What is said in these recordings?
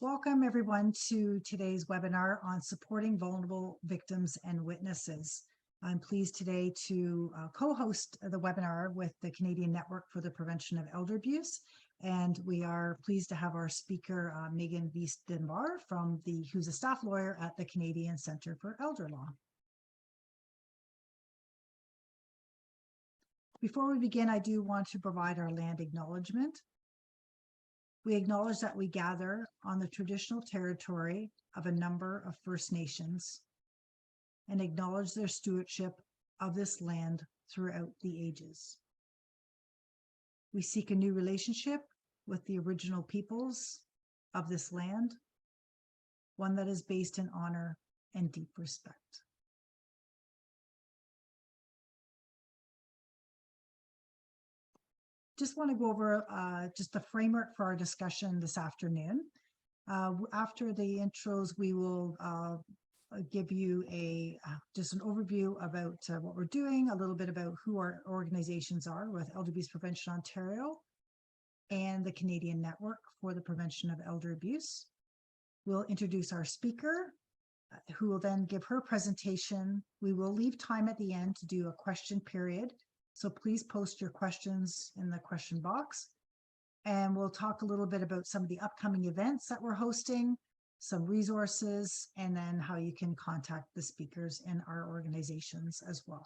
Welcome everyone to today's webinar on supporting vulnerable victims and witnesses. I'm pleased today to co-host the webinar with the Canadian Network for the Prevention of Elder Abuse. And we are pleased to have our speaker, Megan Viest-Denbar, who's a staff lawyer at the Canadian Centre for Elder Law. Before we begin, I do want to provide our land acknowledgement. We acknowledge that we gather on the traditional territory of a number of First Nations and acknowledge their stewardship of this land throughout the ages. We seek a new relationship with the original peoples of this land, one that is based in honor and deep respect. Just want to go over just the framework for our discussion this afternoon. After the intros, we will give you just an overview about what we're doing, a little bit about who our organizations are with Elder Abuse Prevention Ontario and the Canadian Network for the Prevention of Elder Abuse. We'll introduce our speaker, who will then give her presentation. We will leave time at the end to do a question period. So please post your questions in the question box. And we'll talk a little bit about some of the upcoming events that we're hosting, some resources, and then how you can contact the speakers in our organizations as well.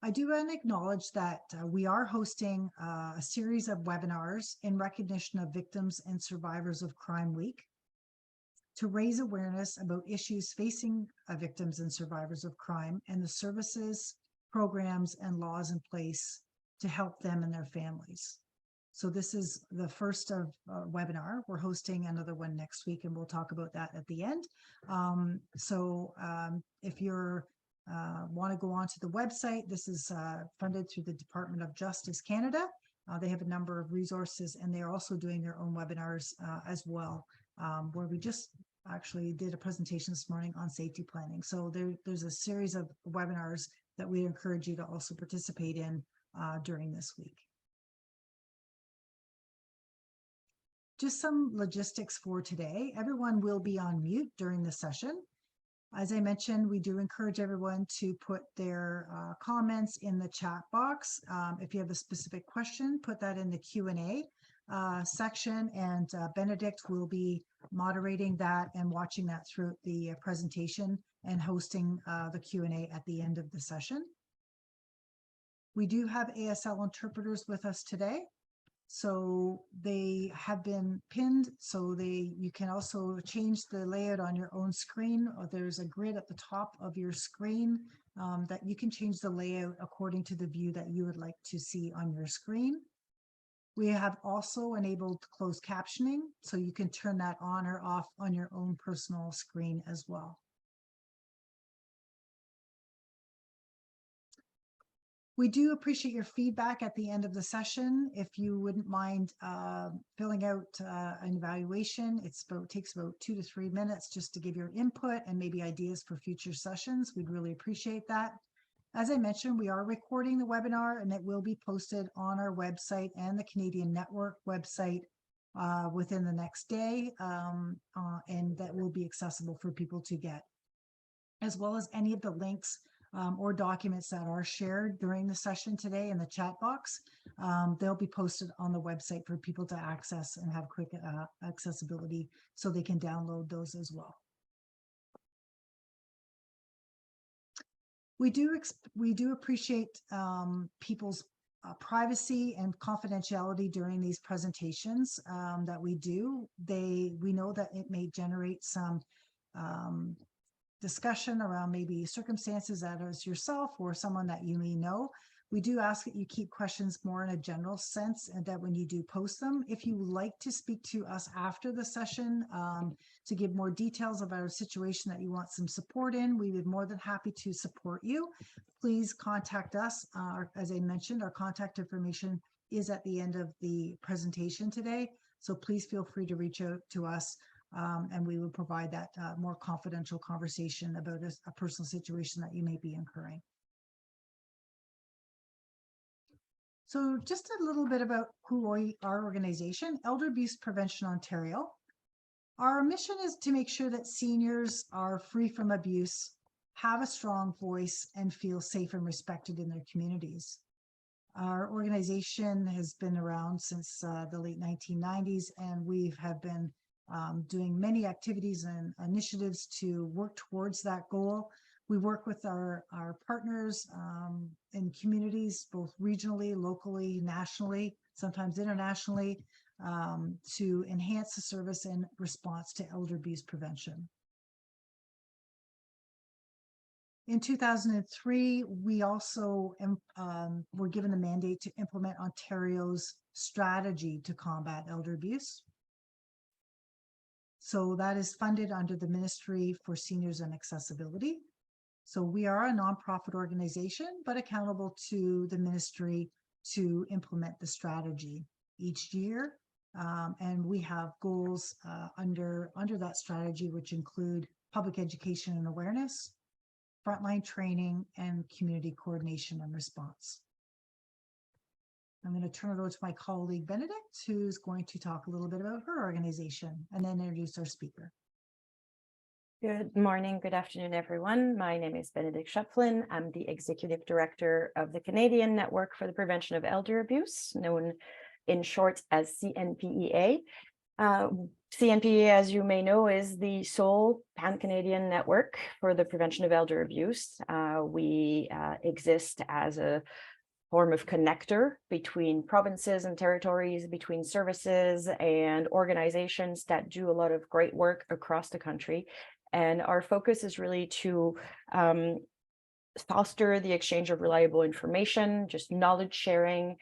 I do want to acknowledge that we are hosting a series of webinars in recognition of Victims and Survivors of Crime Week, to raise awareness about issues facing victims and survivors of crime and the services, programs, and laws in place to help them and their families. So this is the first of webinar. We're hosting another one next week, and we'll talk about that at the end. If you want to go onto the website, this is funded through the Department of Justice Canada. They have a number of resources, and they are also doing their own webinars as well, where we just actually did a presentation this morning on safety planning. So there's a series of webinars that we encourage you to also participate in during this week. Just some logistics for today. Everyone will be on mute during the session. As I mentioned, we do encourage everyone to put their comments in the chat box. If you have a specific question, put that in the Q&A section, and Benedict will be moderating that and watching that throughout the presentation and hosting the Q&A at the end of the session. We do have ASL interpreters with us today, so they have been pinned, so you can also change the layout on your own screen. There's a grid at the top of your screen that you can change the layout according to the view that you would like to see on your screen. We have also enabled closed captioning, so you can turn that on or off on your own personal screen as well. We do appreciate your feedback at the end of the session. If you wouldn't mind filling out an evaluation, it takes about 2 to 3 minutes just to give your input and maybe ideas for future sessions. We'd really appreciate that. As I mentioned, we are recording the webinar, and it will be posted on our website and the Canadian Network website within the next day, and that will be accessible for people to get, as well as any of the links or documents that are shared during the session today in the chat box. They'll be posted on the website for people to access and have quick accessibility, so they can download those as well. We do appreciate people's privacy and confidentiality during these presentations that we do. We know that it may generate some discussion around maybe circumstances that is yourself or someone that you may know. We do ask that you keep questions more in a general sense, and that when you do post them, if you would like to speak to us after the session to give more details about a situation that you want some support in, we would be more than happy to support you. Please contact us. As I mentioned, our contact information is at the end of the presentation today, so please feel free to reach out to us, and we will provide that more confidential conversation about a personal situation that you may be incurring. So just a little bit about our organization, Elder Abuse Prevention Ontario. Our mission is to make sure that seniors are free from abuse, have a strong voice, and feel safe and respected in their communities. Our organization has been around since the late 1990s, and we have been doing many activities and initiatives to work towards that goal. We work with our partners in communities, both regionally, locally, nationally, sometimes internationally, to enhance the service and response to elder abuse prevention. In 2003, we also were given the mandate to implement Ontario's strategy to combat elder abuse. So that is funded under the Ministry for Seniors and Accessibility. So we are a nonprofit organization, but accountable to the ministry to implement the strategy each year. And we have goals under that strategy, which include public education and awareness, frontline training, and community coordination and response. I'm going to turn it over to my colleague Benedict, who's going to talk a little bit about her organization and then introduce our speaker. Good morning, good afternoon, everyone. My name is Benedict Schöpflin. I'm the Executive Director of the Canadian Network for the Prevention of Elder Abuse, known in short as CNPEA. CNPEA, as you may know, is the sole pan-Canadian network for the prevention of elder abuse. We exist as a form of connector between provinces and territories, between services and organizations that do a lot of great work across the country. And our focus is really to foster the exchange of reliable information, just knowledge sharing,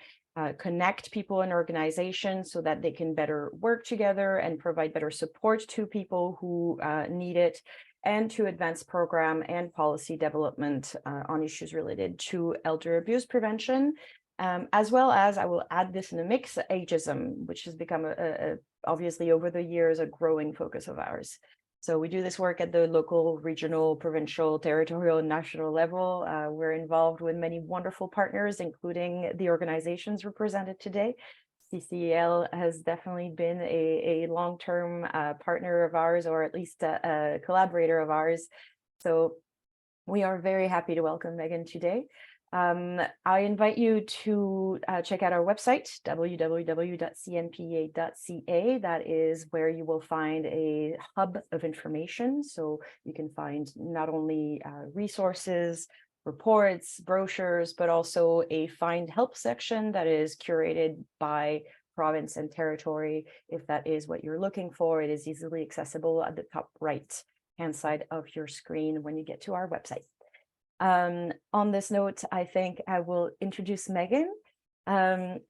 connect people and organizations so that they can better work together and provide better support to people who need it, and to advance program and policy development on issues related to elder abuse prevention, as well as, I will add this in a mix, ageism, which has become obviously over the years a growing focus of ours. So we do this work at the local, regional, provincial, territorial, and national level. We're involved with many wonderful partners, including the organizations represented today. CCEL has definitely been a long-term partner of ours, or at least a collaborator of ours. So we are very happy to welcome Megan today. I invite you to check out our website, www.cnpa.ca. That is where you will find a hub of information. So you can find not only resources, reports, brochures, but also a find help section that is curated by province and territory. If that is what you're looking for, it is easily accessible at the top right-hand side of your screen when you get to our website. On this note, I think I will introduce Megan. All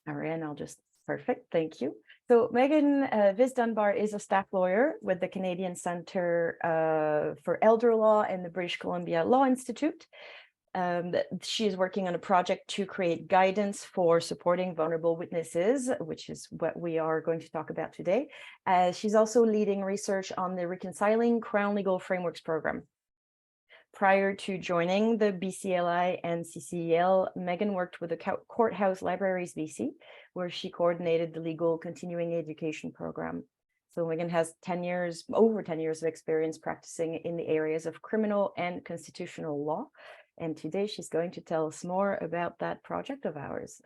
right, and I'll just, perfect, thank you. So Megan Viz-Dunbar is a staff lawyer with the Canadian Centre for Elder Law and the British Columbia Law Institute. She is working on a project to create guidance for supporting vulnerable witnesses, which is what we are going to talk about today. She's also leading research on the Reconciling Crown Legal Frameworks program. Prior to joining the BCLI and CCEL, Megan worked with the Courthouse Libraries BC, where she coordinated the legal continuing education program. So Megan has over 10 years of experience practicing in the areas of criminal and constitutional law. And today she's going to tell us more about that project of hers.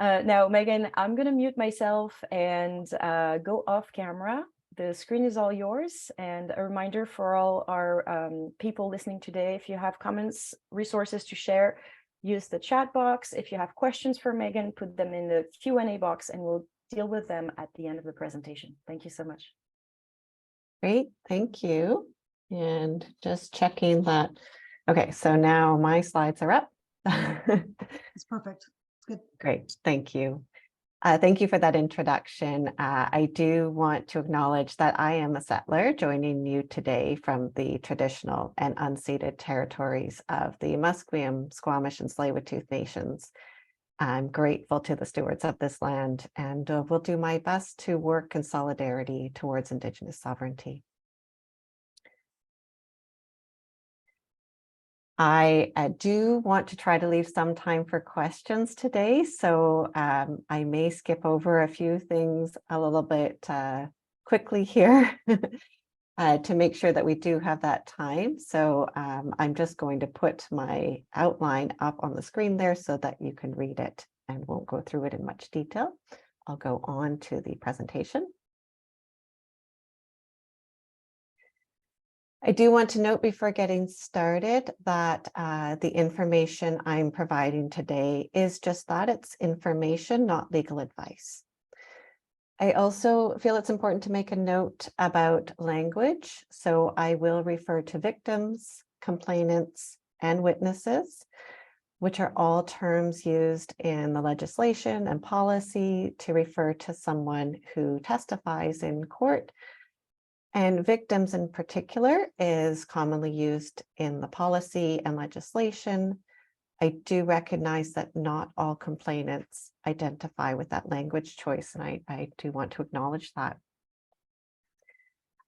Now, Megan, I'm going to mute myself and go off camera. The screen is all yours. And a reminder for all our people listening today, if you have comments, resources to share, use the chat box. If you have questions for Megan, put them in the Q&A box and we'll deal with them at the end of the presentation. Thank you so much. Great, thank you. And just checking that. Okay, so now my slides are up. It's perfect. It's good. Great, thank you. Thank you for that introduction. I do want to acknowledge that I am a settler joining you today from the traditional and unceded territories of the Musqueam, Squamish, and Tsleil-Waututh nations. I'm grateful to the stewards of this land and will do my best to work in solidarity towards Indigenous sovereignty. I do want to try to leave some time for questions today, so I may skip over a few things a little bit quickly here to make sure that we do have that time. So I'm just going to put my outline up on the screen there so that you can read it and won't go through it in much detail. I'll go on to the presentation. I do want to note before getting started that the information I'm providing today is just that, it's information, not legal advice. I also feel it's important to make a note about language. So I will refer to victims, complainants, and witnesses, which are all terms used in the legislation and policy to refer to someone who testifies in court. And victims in particular is commonly used in the policy and legislation. I do recognize that not all complainants identify with that language choice, and I do want to acknowledge that.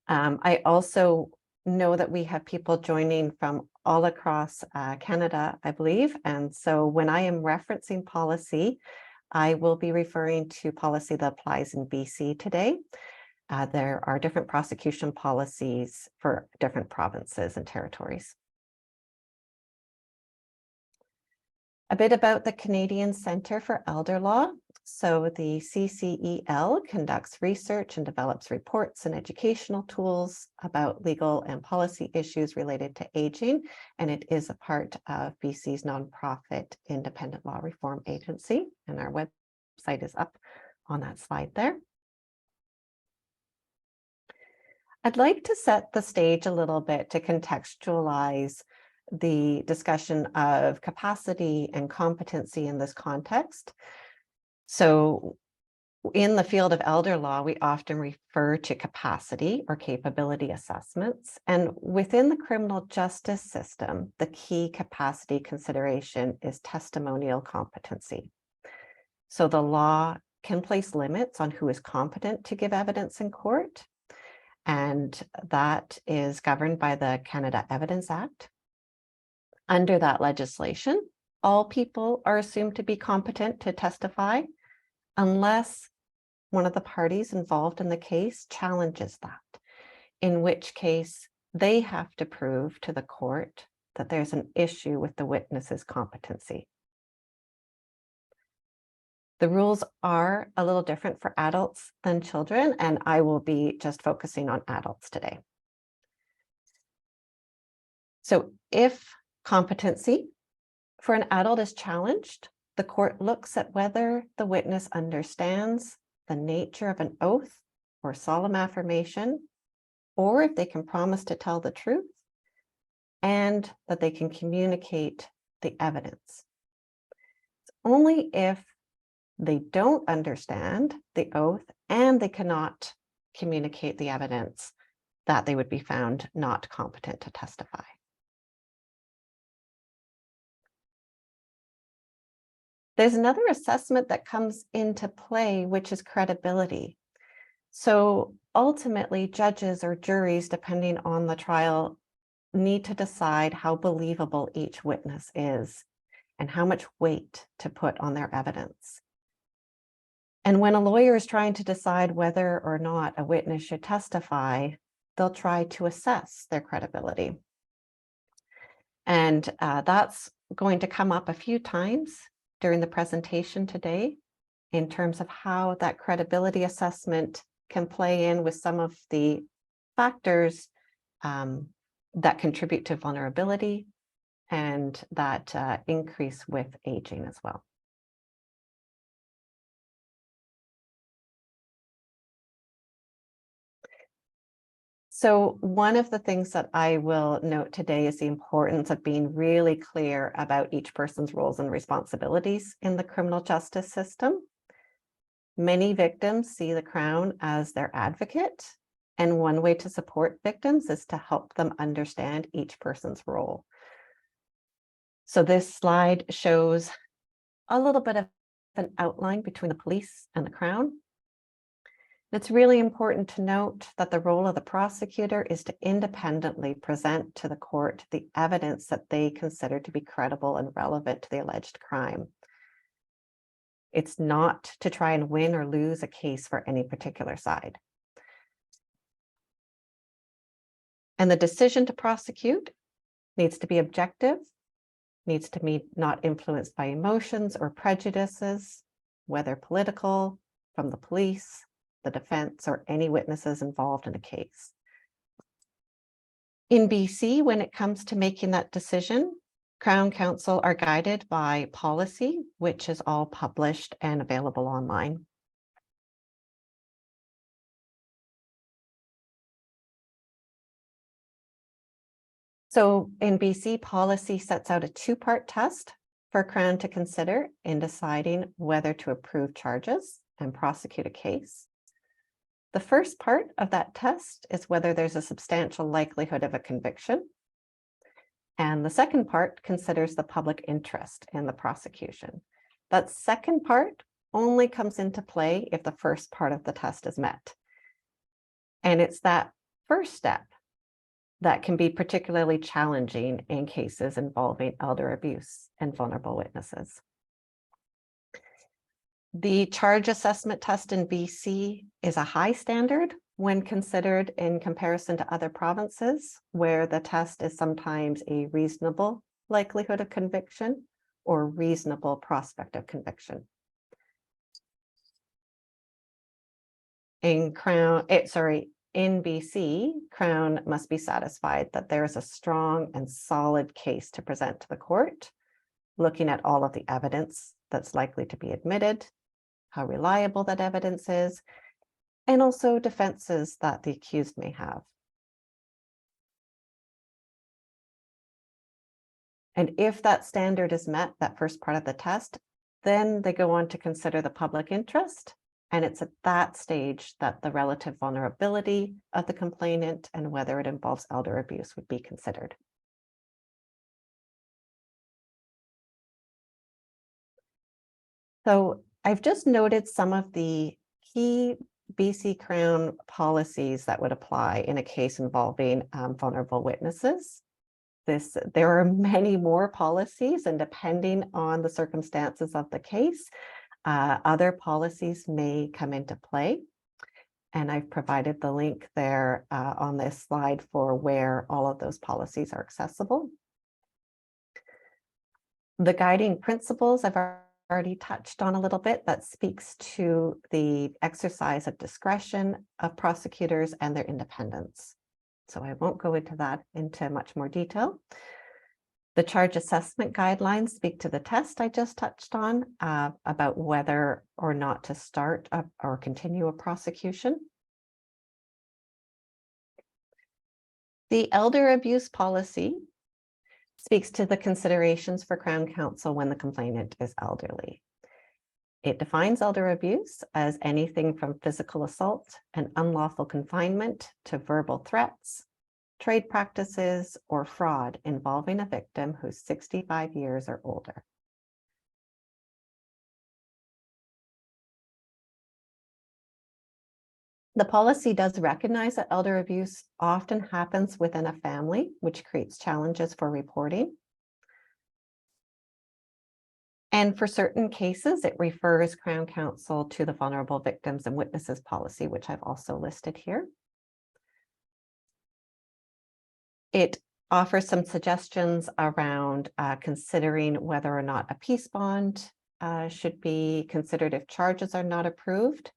I also know that we have people joining from all across Canada, I believe, and so when I am referencing policy, I will be referring to policy that applies in BC today. There are different prosecution policies for different provinces and territories. A bit about the Canadian Centre for Elder Law. So the CCEL conducts research and develops reports and educational tools about legal and policy issues related to aging, and it is a part of BC's nonprofit Independent Law Reform Agency, and our website is up on that slide there. I'd like to set the stage a little bit to contextualize the discussion of capacity and competency in this context. So in the field of elder law, we often refer to capacity or capability assessments. And within the criminal justice system, the key capacity consideration is testimonial competency. So the law can place limits on who is competent to give evidence in court, and that is governed by the Canada Evidence Act. Under that legislation, all people are assumed to be competent to testify unless one of the parties involved in the case challenges that, in which case they have to prove to the court that there's an issue with the witness's competency. The rules are a little different for adults than children, and I will be just focusing on adults today. So if competency for an adult is challenged, the court looks at whether the witness understands the nature of an oath or solemn affirmation, or if they can promise to tell the truth, and that they can communicate the evidence. It's only if they don't understand the oath and they cannot communicate the evidence that they would be found not competent to testify. There's another assessment that comes into play, which is credibility. So ultimately, judges or juries, depending on the trial, need to decide how believable each witness is and how much weight to put on their evidence. And when a lawyer is trying to decide whether or not a witness should testify, they'll try to assess their credibility. And that's going to come up a few times during the presentation today in terms of how that credibility assessment can play in with some of the factors that contribute to vulnerability and that increase with aging as well. So one of the things that I will note today is the importance of being really clear about each person's roles and responsibilities in the criminal justice system. Many victims see the Crown as their advocate, and one way to support victims is to help them understand each person's role. So this slide shows a little bit of an outline between the police and the Crown. It's really important to note that the role of the prosecutor is to independently present to the court the evidence that they consider to be credible and relevant to the alleged crime. It's not to try and win or lose a case for any particular side. And the decision to prosecute needs to be objective, needs to be not influenced by emotions or prejudices, whether political, from the police, the defense, or any witnesses involved in a case. In BC, when it comes to making that decision, Crown Counsel are guided by policy, which is all published and available online. So in BC, policy sets out a two-part test for Crown to consider in deciding whether to approve charges and prosecute a case. The first part of that test is whether there's a substantial likelihood of a conviction. And the second part considers the public interest in the prosecution. That second part only comes into play if the first part of the test is met. And it's that first step that can be particularly challenging in cases involving elder abuse and vulnerable witnesses. The charge assessment test in BC is a high standard when considered in comparison to other provinces, where the test is sometimes a reasonable likelihood of conviction or reasonable prospect of conviction. In BC, Crown must be satisfied that there is a strong and solid case to present to the court, looking at all of the evidence that's likely to be admitted, how reliable that evidence is, and also defenses that the accused may have. And if that standard is met, that first part of the test, then they go on to consider the public interest. And it's at that stage that the relative vulnerability of the complainant and whether it involves elder abuse would be considered. So I've just noted some of the key BC Crown policies that would apply in a case involving vulnerable witnesses. There are many more policies, and depending on the circumstances of the case, other policies may come into play. And I've provided the link there on this slide for where all of those policies are accessible. The guiding principles I've already touched on a little bit, that speaks to the exercise of discretion of prosecutors and their independence. So I won't go into that into much more detail. The charge assessment guidelines speak to the test I just touched on about whether or not to start or continue a prosecution. The elder abuse policy speaks to the considerations for Crown Counsel when the complainant is elderly. It defines elder abuse as anything from physical assault and unlawful confinement to verbal threats, trade practices, or fraud involving a victim who's 65 years or older. The policy does recognize that elder abuse often happens within a family, which creates challenges for reporting. And for certain cases, it refers Crown Counsel to the Vulnerable Victims and Witnesses policy, which I've also listed here. It offers some suggestions around considering whether or not a peace bond should be considered if charges are not approved.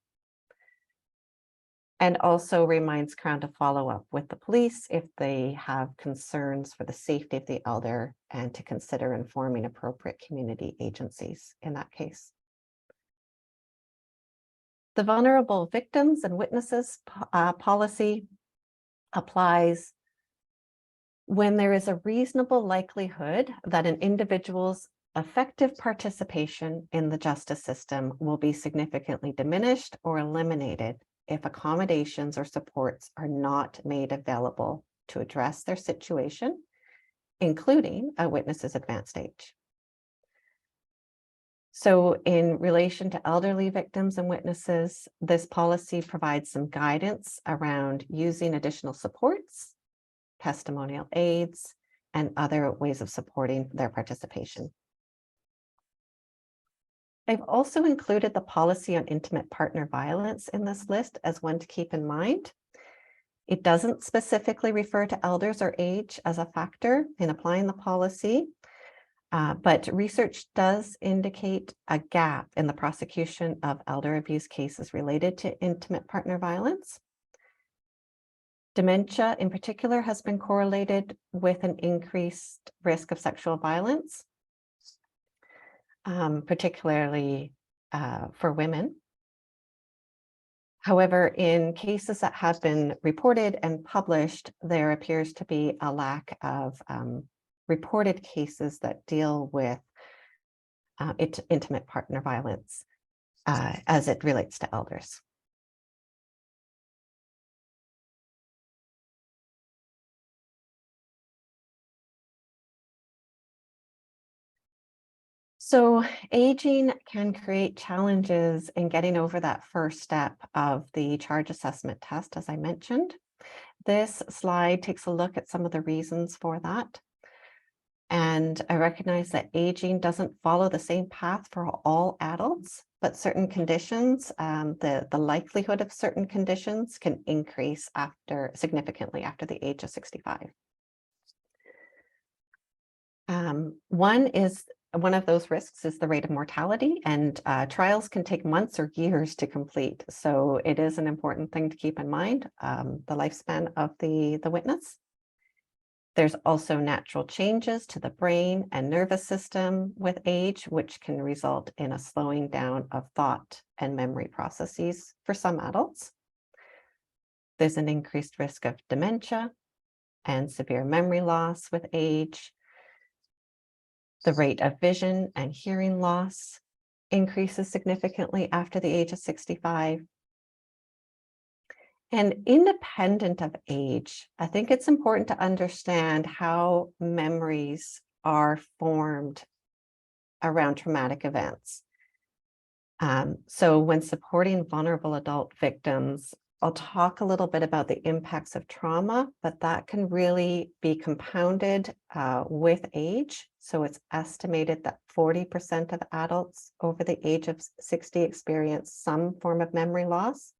And also reminds Crown to follow up with the police if they have concerns for the safety of the elder and to consider informing appropriate community agencies in that case. The Vulnerable Victims and Witnesses policy applies when there is a reasonable likelihood that an individual's effective participation in the justice system will be significantly diminished or eliminated if accommodations or supports are not made available to address their situation, including a witness's advanced age. So in relation to elderly victims and witnesses, this policy provides some guidance around using additional supports, testimonial aids, and other ways of supporting their participation. I've also included the policy on intimate partner violence in this list as one to keep in mind. It doesn't specifically refer to elders or age as a factor in applying the policy, but research does indicate a gap in the prosecution of elder abuse cases related to intimate partner violence. Dementia in particular has been correlated with an increased risk of sexual violence, particularly for women. However, in cases that have been reported and published, there appears to be a lack of reported cases that deal with intimate partner violence as it relates to elders. So aging can create challenges in getting over that first step of the charge assessment test, as I mentioned. This slide takes a look at some of the reasons for that. And I recognize that aging doesn't follow the same path for all adults, but certain conditions, the likelihood of certain conditions can increase significantly after the age of 65. One of those risks is the rate of mortality, and trials can take months or years to complete. So it is an important thing to keep in mind, the lifespan of the witness. There's also natural changes to the brain and nervous system with age, which can result in a slowing down of thought and memory processes for some adults. There's an increased risk of dementia and severe memory loss with age. The rate of vision and hearing loss increases significantly after the age of 65. And independent of age, I think it's important to understand how memories are formed around traumatic events. So when supporting vulnerable adult victims, I'll talk a little bit about the impacts of trauma, but that can really be compounded with age. So it's estimated that 40% of adults over the age of 60 experience some form of memory loss.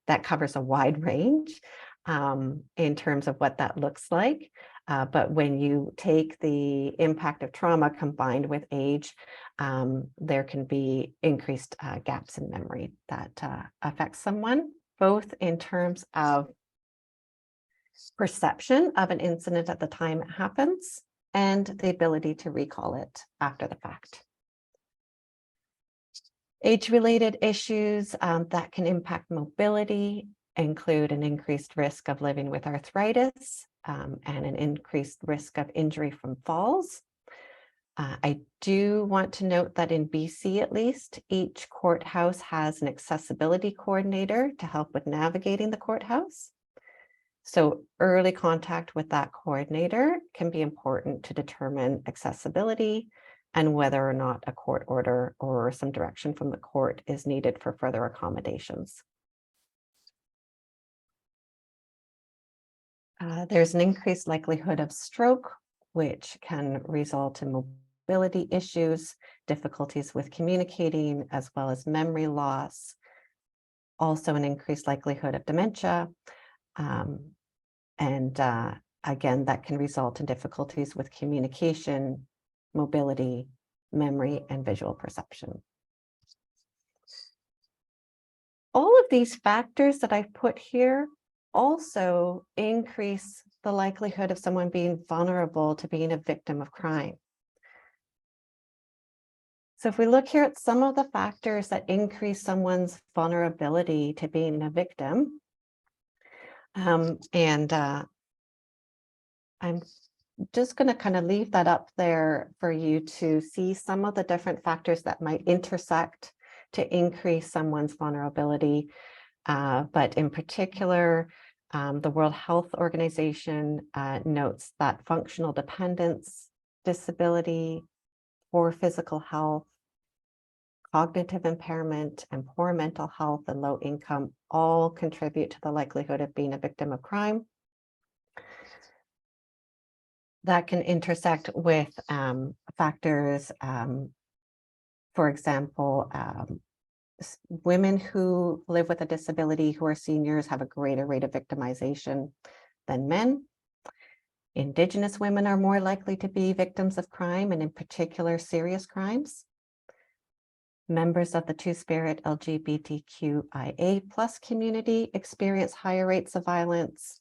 That covers a wide range in terms of what that looks like. But when you take the impact of trauma combined with age, there can be increased gaps in memory that affects someone, both in terms of perception of an incident at the time it happens and the ability to recall it after the fact. Age-related issues that can impact mobility include an increased risk of living with arthritis and an increased risk of injury from falls. I do want to note that in BC, at least, each courthouse has an accessibility coordinator to help with navigating the courthouse. So early contact with that coordinator can be important to determine accessibility and whether or not a court order or some direction from the court is needed for further accommodations. There's an increased likelihood of stroke, which can result in mobility issues, difficulties with communicating, as well as memory loss. Also an increased likelihood of dementia. Again, that can result in difficulties with communication, mobility, memory, and visual perception. All of these factors that I've put here also increase the likelihood of someone being vulnerable to being a victim of crime. So if we look here at some of the factors that increase someone's vulnerability to being a victim, I'm just going to kind of leave that up there for you to see some of the different factors that might intersect to increase someone's vulnerability. But in particular, the World Health Organization notes that functional dependence, disability, poor physical health, cognitive impairment, and poor mental health and low income all contribute to the likelihood of being a victim of crime. That can intersect with factors, for example, women who live with a disability who are seniors have a greater rate of victimization than men. Indigenous women are more likely to be victims of crime, and in particular, serious crimes. Members of the Two-Spirit LGBTQIA+ community experience higher rates of violence.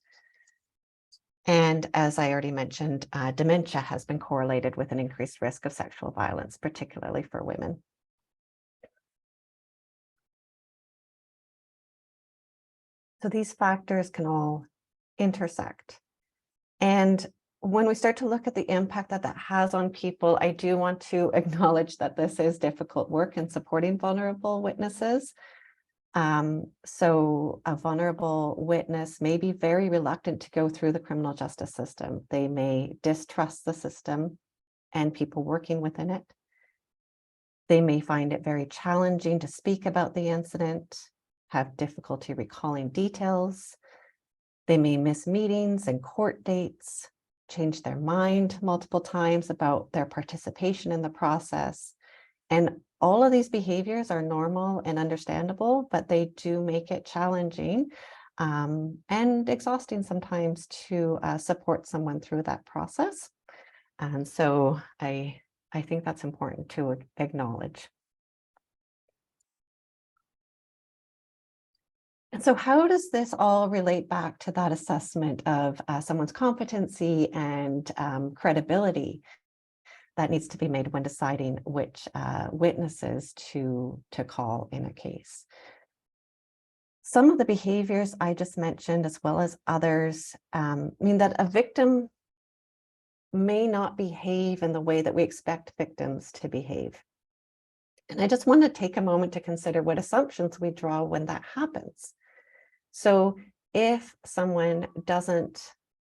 And as I already mentioned, dementia has been correlated with an increased risk of sexual violence, particularly for women. So these factors can all intersect. And when we start to look at the impact that that has on people, I do want to acknowledge that this is difficult work in supporting vulnerable witnesses. So a vulnerable witness may be very reluctant to go through the criminal justice system. They may distrust the system and people working within it. They may find it very challenging to speak about the incident, have difficulty recalling details. They may miss meetings and court dates, change their mind multiple times about their participation in the process. And all of these behaviors are normal and understandable, but they do make it challenging and exhausting sometimes to support someone through that process. And so I think that's important to acknowledge. And so how does this all relate back to that assessment of someone's competency and credibility that needs to be made when deciding which witnesses to call in a case? Some of the behaviors I just mentioned, as well as others, mean that a victim may not behave in the way that we expect victims to behave. And I just want to take a moment to consider what assumptions we draw when that happens. So if someone doesn't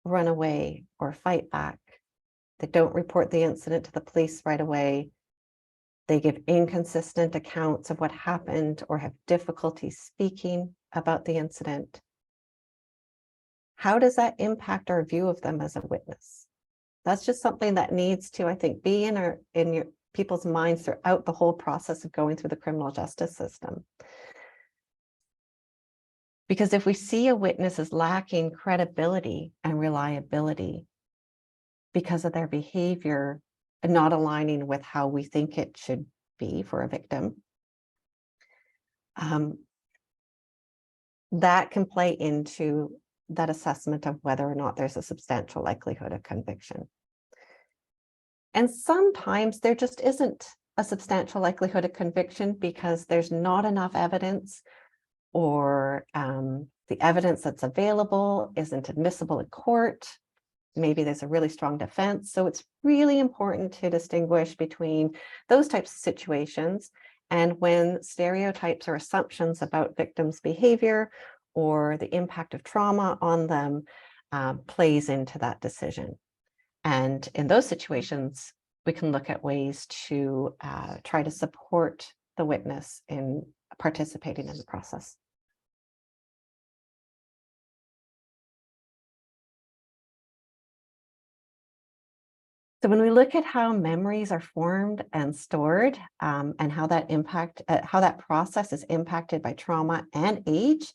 run away or fight back, they don't report the incident to the police right away, they give inconsistent accounts of what happened or have difficulty speaking about the incident, how does that impact our view of them as a witness? That's just something that needs to, I think, be in your people's minds throughout the whole process of going through the criminal justice system. Because if we see a witness as lacking credibility and reliability because of their behavior and not aligning with how we think it should be for a victim, that can play into that assessment of whether or not there's a substantial likelihood of conviction. And sometimes there just isn't a substantial likelihood of conviction because there's not enough evidence, or the evidence that's available isn't admissible in court. Maybe there's a really strong defense. So it's really important to distinguish between those types of situations and when stereotypes or assumptions about victims' behavior or the impact of trauma on them plays into that decision. And in those situations, we can look at ways to try to support the witness in participating in the process. So when we look at how memories are formed and stored, and how that process is impacted by trauma and age,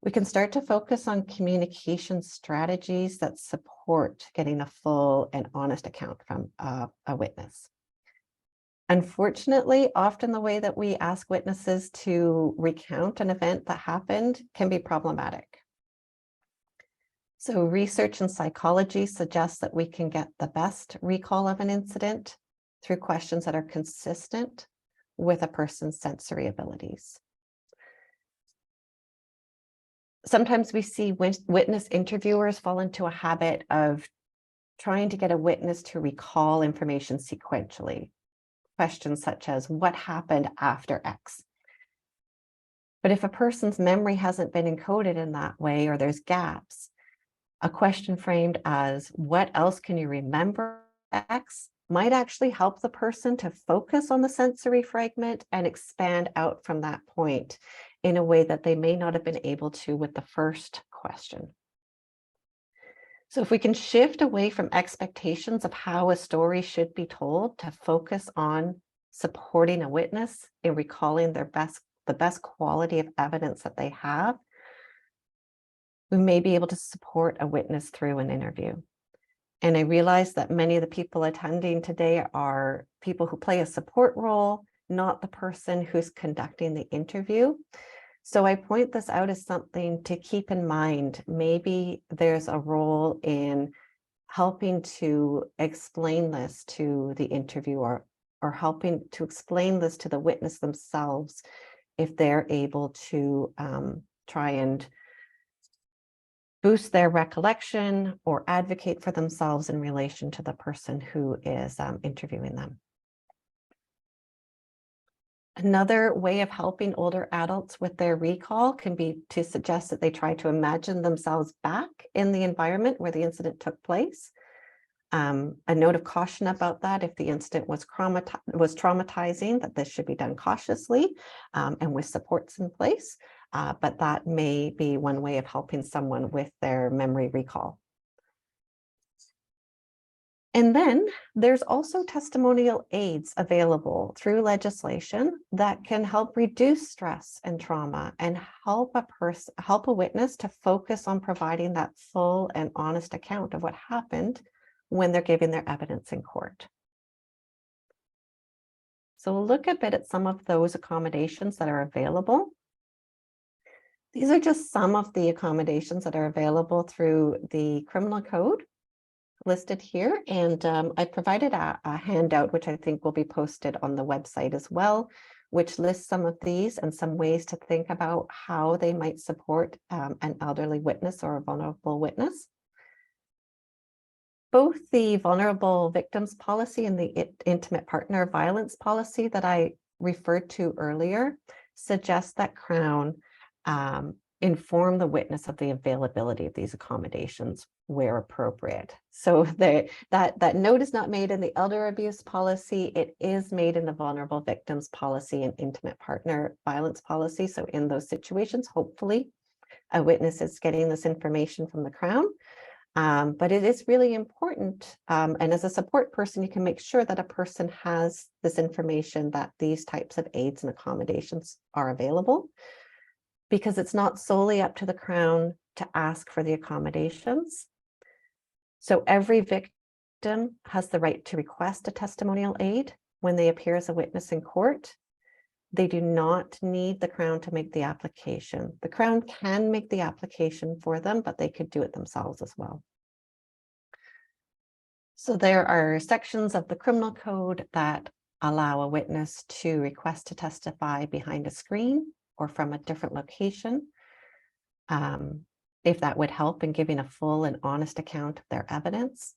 we can start to focus on communication strategies that support getting a full and honest account from a witness. Unfortunately, often the way that we ask witnesses to recount an event that happened can be problematic. So research in psychology suggests that we can get the best recall of an incident through questions that are consistent with a person's sensory abilities. Sometimes we see witness interviewers fall into a habit of trying to get a witness to recall information sequentially. Questions such as, what happened after X? But if a person's memory hasn't been encoded in that way, or there's gaps, a question framed as, what else can you remember X, might actually help the person to focus on the sensory fragment and expand out from that point in a way that they may not have been able to with the first question. So if we can shift away from expectations of how a story should be told to focus on supporting a witness in recalling the best quality of evidence that they have, we may be able to support a witness through an interview. And I realize that many of the people attending today are people who play a support role, not the person who's conducting the interview. So I point this out as something to keep in mind. Maybe there's a role in helping to explain this to the interviewer, or helping to explain this to the witness themselves if they're able to try and boost their recollection or advocate for themselves in relation to the person who is interviewing them. Another way of helping older adults with their recall can be to suggest that they try to imagine themselves back in the environment where the incident took place. A note of caution about that: if the incident was traumatizing, that this should be done cautiously and with supports in place. But that may be one way of helping someone with their memory recall. And then there's also testimonial aids available through legislation that can help reduce stress and trauma and help a witness to focus on providing that full and honest account of what happened when they're giving their evidence in court. So we'll look a bit at some of those accommodations that are available. These are just some of the accommodations that are available through the criminal code listed here. And I provided a handout, which I think will be posted on the website as well, which lists some of these and some ways to think about how they might support an elderly witness or a vulnerable witness. Both the vulnerable victims policy and the intimate partner violence policy that I referred to earlier suggest that Crown inform the witness of the availability of these accommodations where appropriate. So that note is not made in the elder abuse policy. It is made in the vulnerable victims policy and intimate partner violence policy. So in those situations, hopefully a witness is getting this information from the Crown. But it is really important. And as a support person, you can make sure that a person has this information, that these types of aids and accommodations are available, because it's not solely up to the Crown to ask for the accommodations. So every victim has the right to request a testimonial aid when they appear as a witness in court. They do not need the Crown to make the application. The Crown can make the application for them, but they could do it themselves as well. So there are sections of the criminal code that allow a witness to request to testify behind a screen or from a different location, if that would help in giving a full and honest account of their evidence.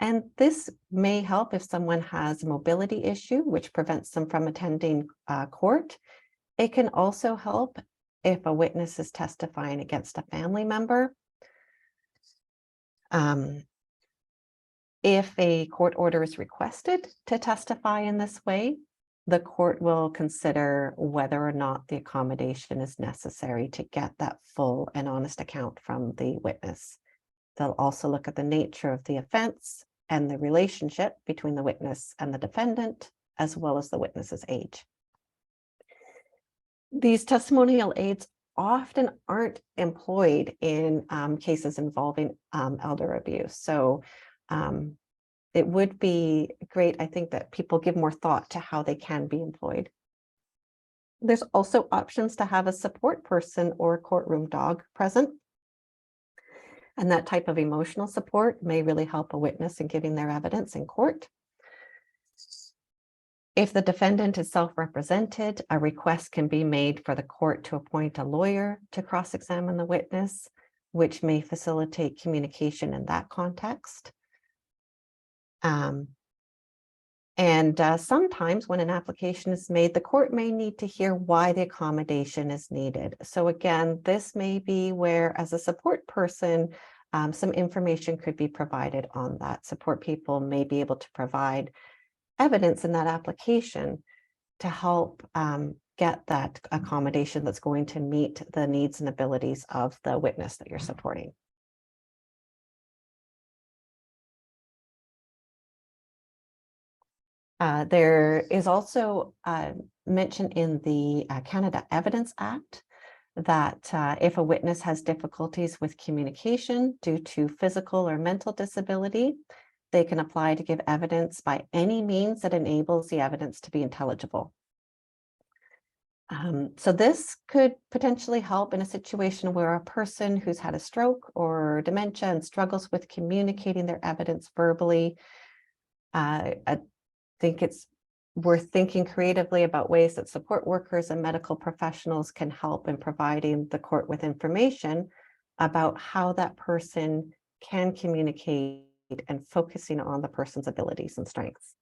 And this may help if someone has a mobility issue, which prevents them from attending court. It can also help if a witness is testifying against a family member. If a court order is requested to testify in this way, the court will consider whether or not the accommodation is necessary to get that full and honest account from the witness. They'll also look at the nature of the offense and the relationship between the witness and the defendant, as well as the witness's age. These testimonial aids often aren't employed in cases involving elder abuse. So it would be great, I think, that people give more thought to how they can be employed. There's also options to have a support person or a courtroom dog present. And that type of emotional support may really help a witness in giving their evidence in court. If the defendant is self-represented, a request can be made for the court to appoint a lawyer to cross-examine the witness, which may facilitate communication in that context. Sometimes when an application is made, the court may need to hear why the accommodation is needed. So again, this may be where, as a support person, some information could be provided on that. Support people may be able to provide evidence in that application to help get that accommodation that's going to meet the needs and abilities of the witness that you're supporting. There is also mention in the Canada Evidence Act that if a witness has difficulties with communication due to physical or mental disability, they can apply to give evidence by any means that enables the evidence to be intelligible. So this could potentially help in a situation where a person who's had a stroke or dementia and struggles with communicating their evidence verbally. I think it's worth thinking creatively about ways that support workers and medical professionals can help in providing the court with information about how that person can communicate and focusing on the person's abilities and strengths.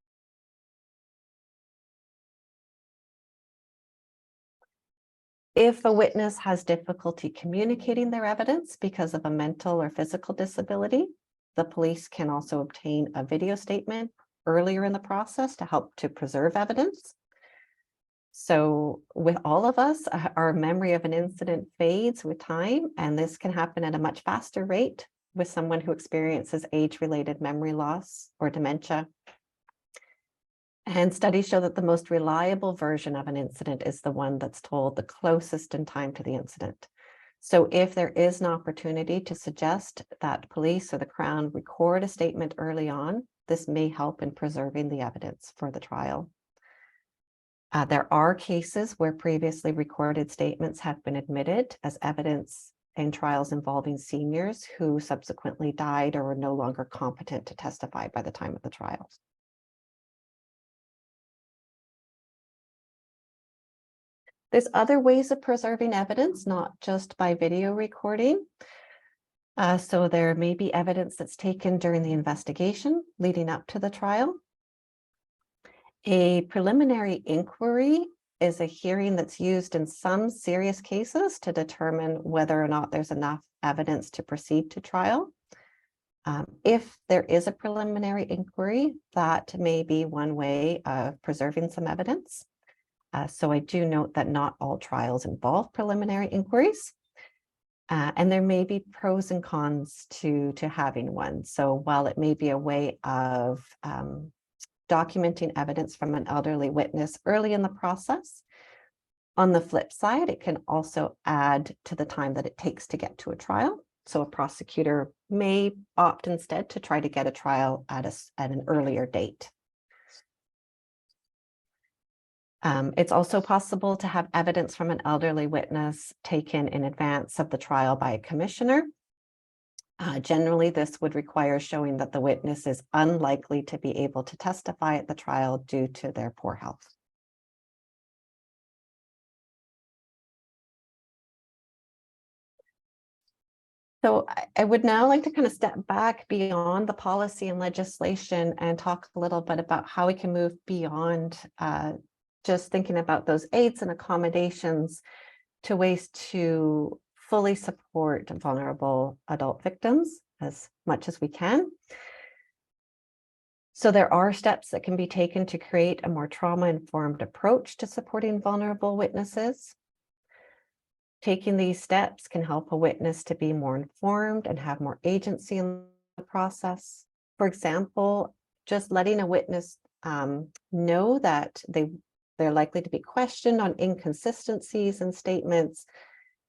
If a witness has difficulty communicating their evidence because of a mental or physical disability, the police can also obtain a video statement earlier in the process to help to preserve evidence. So with all of us, our memory of an incident fades with time, and this can happen at a much faster rate with someone who experiences age-related memory loss or dementia. And studies show that the most reliable version of an incident is the one that's told the closest in time to the incident. So if there is an opportunity to suggest that police or the Crown record a statement early on, this may help in preserving the evidence for the trial. There are cases where previously recorded statements have been admitted as evidence in trials involving seniors who subsequently died or were no longer competent to testify by the time of the trial. There's other ways of preserving evidence, not just by video recording. So there may be evidence that's taken during the investigation leading up to the trial. A preliminary inquiry is a hearing that's used in some serious cases to determine whether or not there's enough evidence to proceed to trial. If there is a preliminary inquiry, that may be one way of preserving some evidence. So I do note that not all trials involve preliminary inquiries. And there may be pros and cons to having one. So while it may be a way of documenting evidence from an elderly witness early in the process, on the flip side, it can also add to the time that it takes to get to a trial. So a prosecutor may opt instead to try to get a trial at an earlier date. It's also possible to have evidence from an elderly witness taken in advance of the trial by a commissioner. Generally, this would require showing that the witness is unlikely to be able to testify at the trial due to their poor health. So I would now like to kind of step back beyond the policy and legislation and talk a little bit about how we can move beyond just thinking about those aids and accommodations to ways to fully support vulnerable adult victims as much as we can. So there are steps that can be taken to create a more trauma-informed approach to supporting vulnerable witnesses. Taking these steps can help a witness to be more informed and have more agency in the process. For example, just letting a witness know that they're likely to be questioned on inconsistencies in statements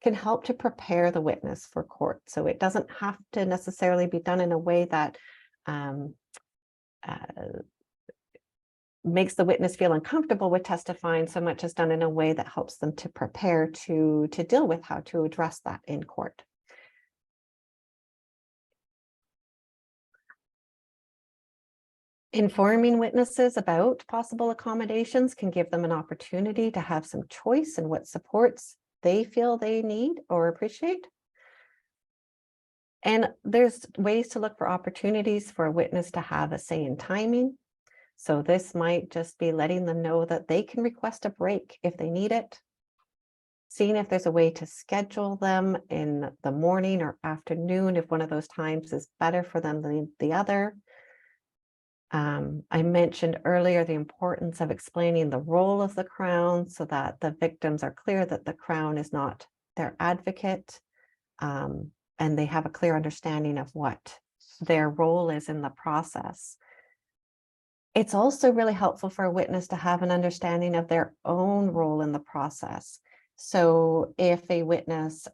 can help to prepare the witness for court. So it doesn't have to necessarily be done in a way that makes the witness feel uncomfortable with testifying so much as done in a way that helps them to prepare to deal with how to address that in court. Informing witnesses about possible accommodations can give them an opportunity to have some choice in what supports they feel they need or appreciate. And there's ways to look for opportunities for a witness to have a say in timing. So this might just be letting them know that they can request a break if they need it. seeing if there's a way to schedule them in the morning or afternoon, if one of those times is better for them than the other. I mentioned earlier the importance of explaining the role of the Crown so that the victims are clear that the Crown is not their advocate, and they have a clear understanding of what their role is in the process. It's also really helpful for a witness to have an understanding of their own role in the process. So if witnesses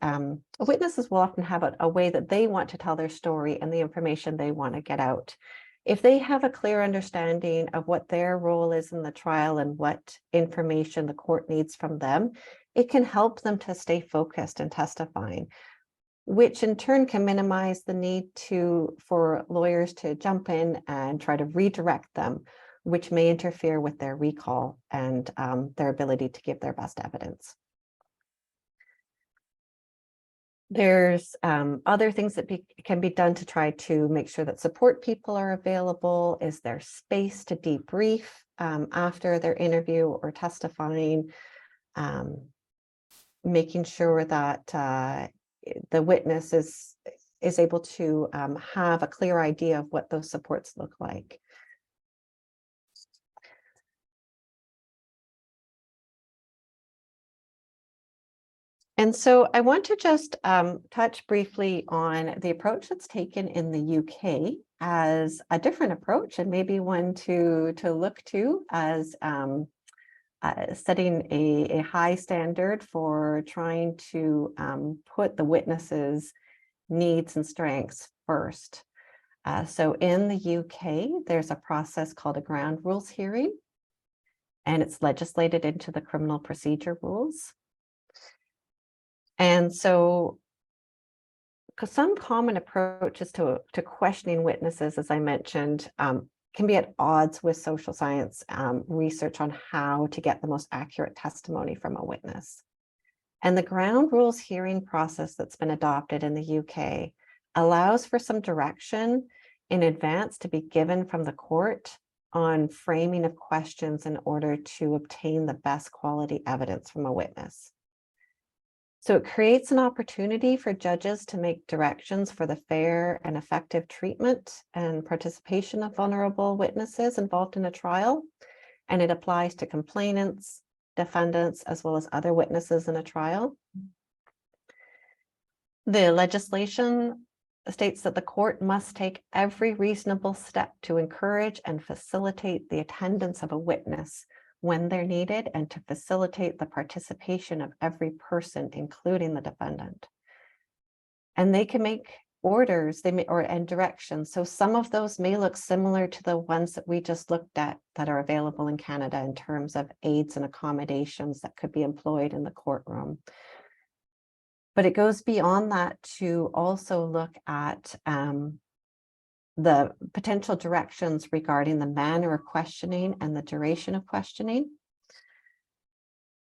will often have a way that they want to tell their story and the information they want to get out. If they have a clear understanding of what their role is in the trial and what information the court needs from them, it can help them to stay focused in testifying, which in turn can minimize the need for lawyers to jump in and try to redirect them, which may interfere with their recall and their ability to give their best evidence. There's other things that can be done to try to make sure that support people are available. Is there space to debrief after their interview or testifying? Making sure that the witness is able to have a clear idea of what those supports look like. And so I want to just touch briefly on the approach that's taken in the UK as a different approach, and maybe one to look to as setting a high standard for trying to put the witnesses' needs and strengths first. So in the UK, there's a process called a ground rules hearing, and it's legislated into the criminal procedure rules. And so some common approaches to questioning witnesses, as I mentioned, can be at odds with social science research on how to get the most accurate testimony from a witness. And the ground rules hearing process that's been adopted in the UK allows for some direction in advance to be given from the court on framing of questions in order to obtain the best quality evidence from a witness. So it creates an opportunity for judges to make directions for the fair and effective treatment and participation of vulnerable witnesses involved in a trial. And it applies to complainants, defendants, as well as other witnesses in a trial. The legislation states that the court must take every reasonable step to encourage and facilitate the attendance of a witness when they're needed, and to facilitate the participation of every person, including the defendant. And they can make orders, and directions. So some of those may look similar to the ones that we just looked at that are available in Canada in terms of aids and accommodations that could be employed in the courtroom. But it goes beyond that to also look at the potential directions regarding the manner of questioning and the duration of questioning.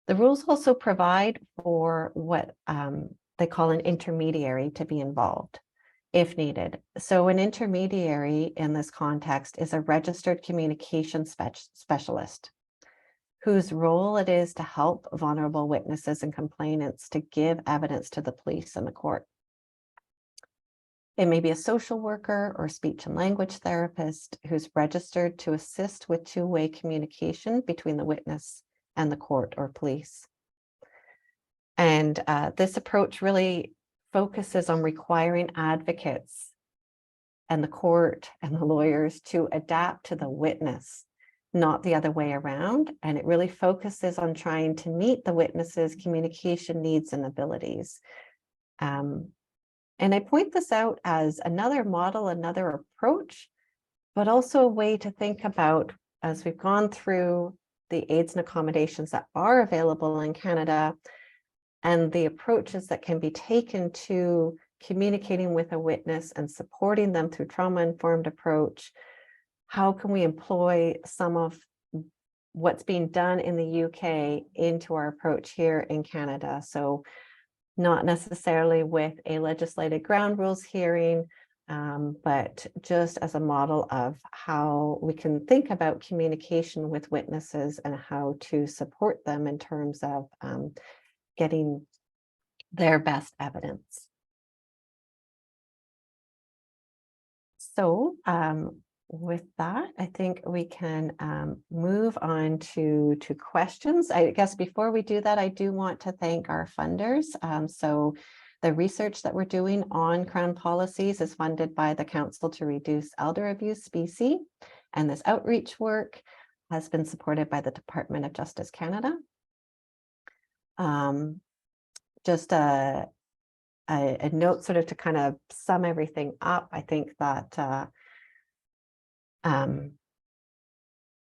The rules also provide for what they call an intermediary to be involved if needed. So an intermediary in this context is a registered communication specialist whose role it is to help vulnerable witnesses and complainants to give evidence to the police and the court. It may be a social worker or speech and language therapist who's registered to assist with two-way communication between the witness and the court or police. And this approach really focuses on requiring advocates and the court and the lawyers to adapt to the witness, not the other way around. And it really focuses on trying to meet the witness's communication needs and abilities. And I point this out as another model, another approach, but also a way to think about, as we've gone through the aids and accommodations that are available in Canada and the approaches that can be taken to communicating with a witness and supporting them through trauma-informed approach. How can we employ some of what's being done in the UK into our approach here in Canada? So not necessarily with a legislated ground rules hearing, but just as a model of how we can think about communication with witnesses and how to support them in terms of getting their best evidence. So with that, I think we can move on to questions. I guess before we do that, I do want to thank our funders. So the research that we're doing on Crown policies is funded by the Council to Reduce Elder Abuse BC, and this outreach work has been supported by the Department of Justice Canada. Just a note sort of to kind of sum everything up. I think that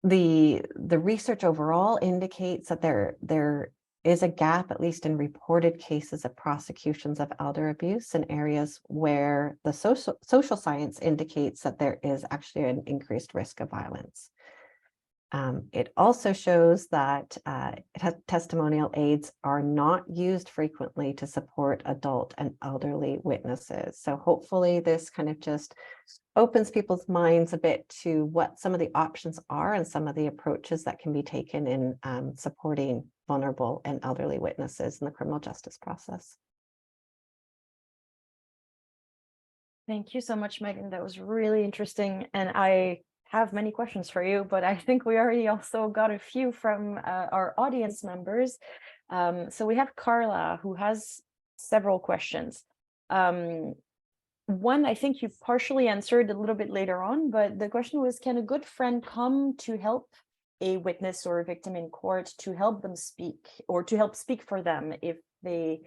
the research overall indicates that there is a gap, at least in reported cases of prosecutions of elder abuse in areas where the social science indicates that there is actually an increased risk of violence. It also shows that testimonial aids are not used frequently to support adult and elderly witnesses. So hopefully this kind of just opens people's minds a bit to what some of the options are and some of the approaches that can be taken in supporting vulnerable and elderly witnesses in the criminal justice process. Thank you so much, Megan. That was really interesting. And I have many questions for you, but I think we already also got a few from our audience members. So we have Carla, who has several questions. One, I think you partially answered a little bit later on, but the question was, can a good friend come to help a witness or a victim in court to help them speak, or to help speak for them if they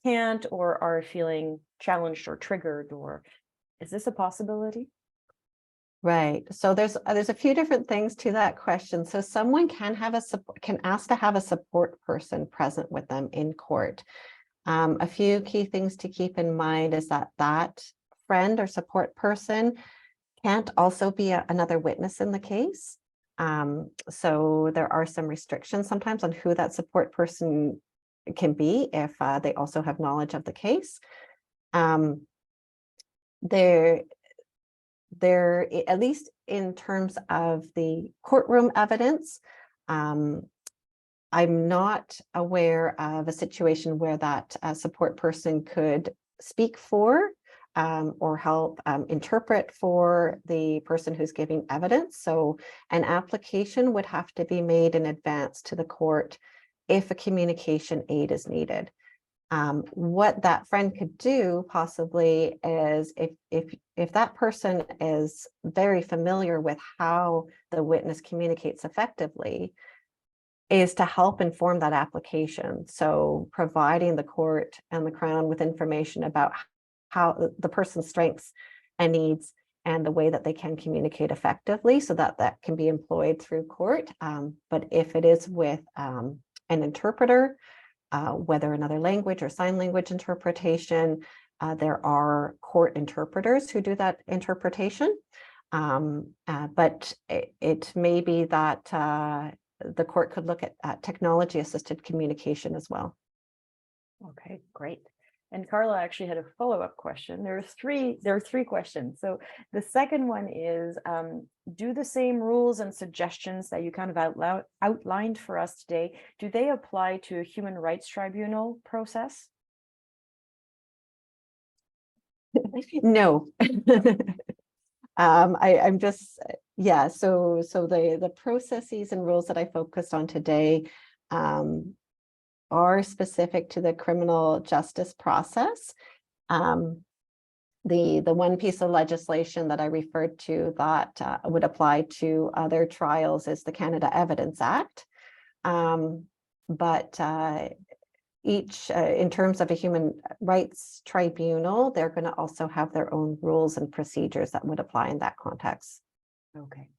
can't or are feeling challenged or triggered, or is this a possibility? Right. So there's a few different things to that question. So someone can ask to have a support person present with them in court. A few key things to keep in mind is that friend or support person can't also be another witness in the case. So there are some restrictions sometimes on who that support person can be if they also have knowledge of the case. There, at least in terms of the courtroom evidence, I'm not aware of a situation where that support person could speak for or help interpret for the person who's giving evidence. So an application would have to be made in advance to the court if a communication aid is needed. What that friend could do possibly is if that person is very familiar with how the witness communicates effectively, is to help inform that application. So providing the court and the Crown with information about how the person's strengths and needs and the way that they can communicate effectively, so that that can be employed through court. But if it is with an interpreter, whether another language or sign language interpretation, there are court interpreters who do that interpretation. But it may be that the court could look at technology assisted communication as well. Okay, great. And Carla actually had a follow-up question. There are three questions. So the second one is, do the same rules and suggestions that you kind of outlined for us today, do they apply to a human rights tribunal process? No. I'm just, yeah, so the processes and rules that I focused on today are specific to the criminal justice process. The one piece of legislation that I referred to that would apply to other trials is the Canada Evidence Act. But each, in terms of a human rights tribunal, they're going to also have their own rules and procedures that would apply in that context. Okay.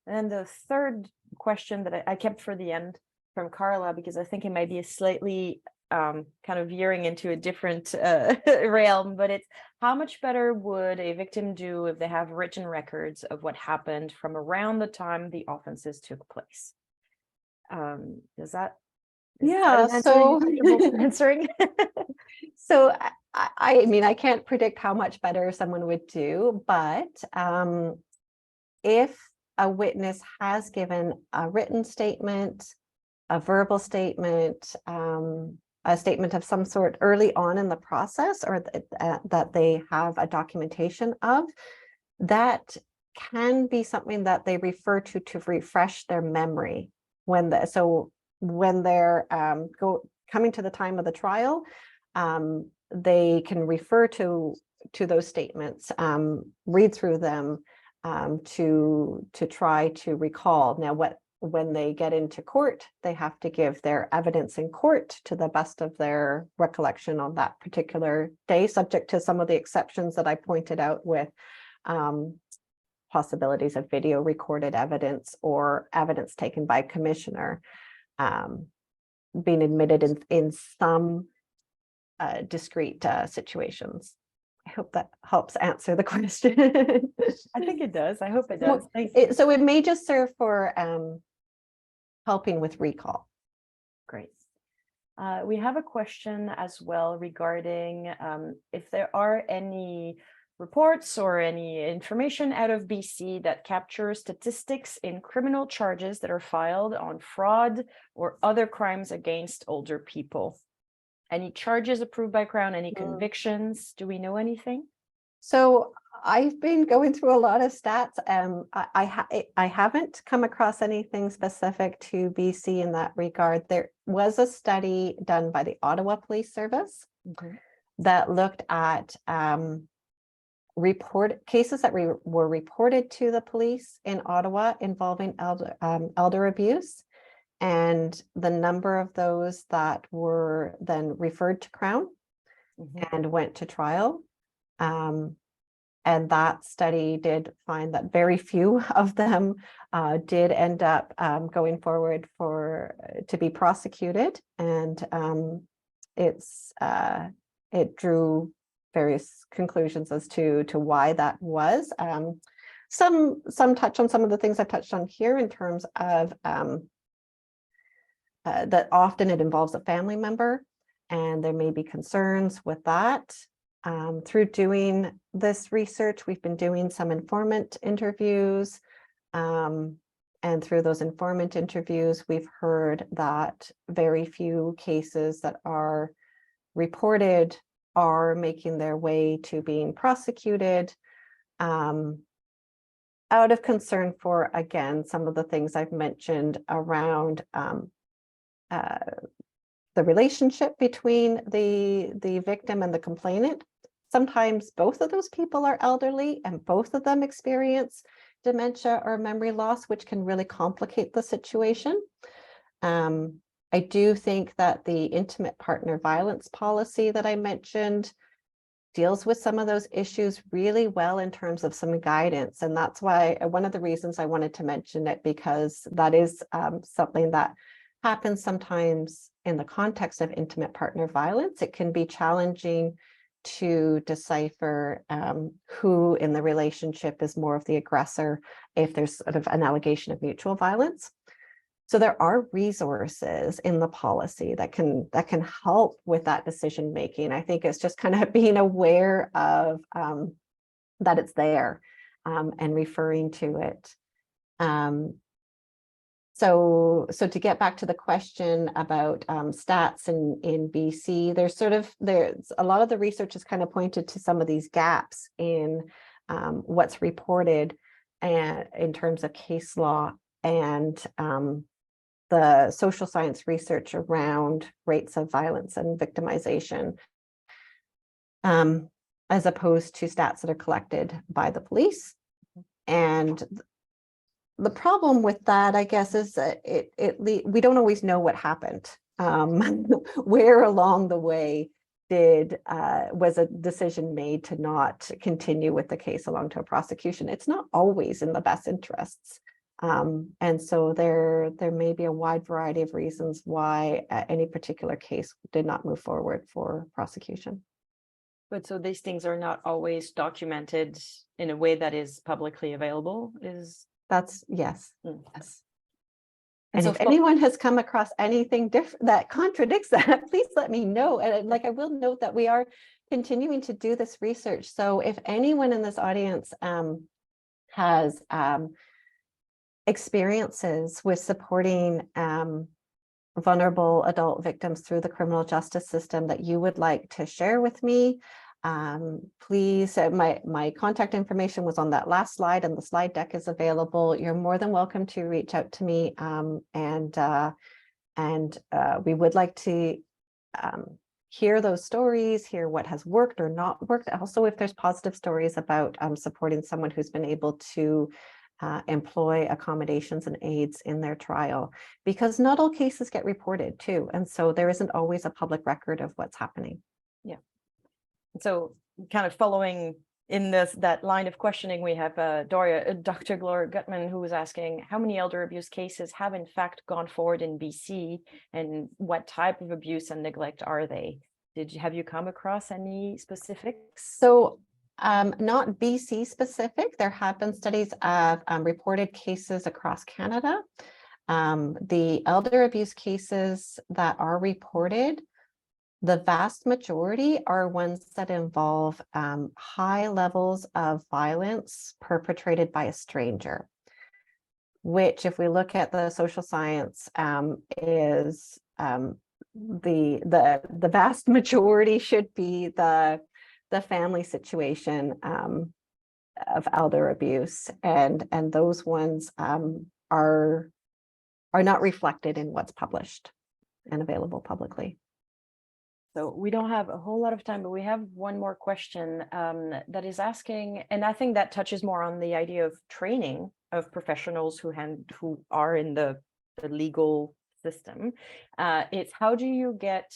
And the third question that I kept for the end from Carla, because I think it might be a slightly kind of veering into a different realm, but it's, how much better would a victim do if they have written records of what happened from around the time the offenses took place? Is that Yeah, an so answering? So I mean, I can't predict how much better someone would do, but if a witness has given a written statement, a verbal statement, a statement of some sort early on in the process, or that they have a documentation of, that can be something that they refer to refresh their memory when they're coming to the time of the trial. They can refer to those statements, read through them, to try to recall. Now, when they get into court, they have to give their evidence in court to the best of their recollection on that particular day, subject to some of the exceptions that I pointed out, with possibilities of video recorded evidence or evidence taken by commissioner being admitted in some discrete situations. I hope that helps answer the question. I think it does. I hope it does. So it may just serve for helping with recall. Great. We have a question as well regarding if there are any reports or any information out of BC that captures statistics in criminal charges that are filed on fraud or other crimes against older people. Any charges approved by Crown, any convictions? Do we know anything? So I've been going through a lot of stats. I haven't come across anything specific to BC in that regard. There was a study done by the Ottawa Police Service that looked at cases that were reported to the police in Ottawa involving elder abuse, and the number of those that were then referred to Crown and went to trial. And that study did find that very few of them did end up going forward to be prosecuted, and it drew various conclusions as to why that was. Some touch on some of the things I've touched on here in terms of that often it involves a family member, and there may be concerns with that. Through doing this research, we've been doing some informant interviews, and through those informant interviews, we've heard that very few cases that are reported are making their way to being prosecuted, out of concern for, again, some of the things I've mentioned around the relationship between the victim and the complainant. Sometimes both of those people are elderly and both of them experience dementia or memory loss, which can really complicate the situation. I do think that the intimate partner violence policy that I mentioned deals with some of those issues really well in terms of some guidance. And that's why one of the reasons I wanted to mention it, because that is something that happens sometimes in the context of intimate partner violence. It can be challenging to decipher who in the relationship is more of the aggressor if there's sort of an allegation of mutual violence. So there are resources in the policy that can help with that decision making. I think it's just kind of being aware of that it's there, and referring to it. So to get back to the question about stats in BC, there's a lot of the research has kind of pointed to some of these gaps in what's reported and in terms of case law and the social science research around rates of violence and victimization, as opposed to stats that are collected by the police. And the problem with that, I guess, is that we don't always know what happened. Where along the way was a decision made to not continue with the case along to a prosecution? It's not always in the best interests. And so there may be a wide variety of reasons why any particular case did not move forward for prosecution. But so these things are not always documented in a way that is publicly available? That's yes. Yes. And so if anyone has come across anything different that contradicts that, please let me know. And I will note that we are continuing to do this research. So if anyone in this audience has experiences with supporting vulnerable adult victims through the criminal justice system that you would like to share with me, please, my contact information was on that last slide, and the slide deck is available. You're more than welcome to reach out to me, and we would like to hear those stories, hear what has worked or not worked. Also, if there's positive stories about supporting someone who's been able to employ accommodations and aids in their trial, because not all cases get reported too. And so there isn't always a public record of what's happening. Yeah. So kind of following in that line of questioning, we have Dr. Gloria Gutman, who was asking how many elder abuse cases have in fact gone forward in BC, and what type of abuse and neglect are they? Have you come across any specifics? So not BC specific. There have been studies of reported cases across Canada. The elder abuse cases that are reported, the vast majority are ones that involve high levels of violence perpetrated by a stranger, which, if we look at the social science, is the vast majority should be the family situation of elder abuse, and those ones are not reflected in what's published and available publicly. So we don't have a whole lot of time, but we have one more question that is asking, and I think that touches more on the idea of training of professionals who are in the legal system. It's how do you get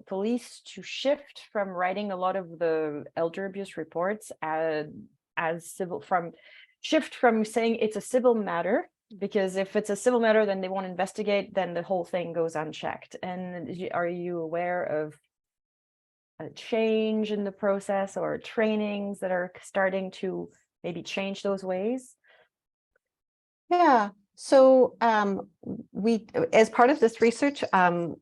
police to shift from writing a lot of the elder abuse reports as civil, from saying it's a civil matter, because if it's a civil matter, then they won't investigate, then the whole thing goes unchecked. And are you aware of a change in the process or trainings that are starting to maybe change those ways? Yeah, so we, as part of this research,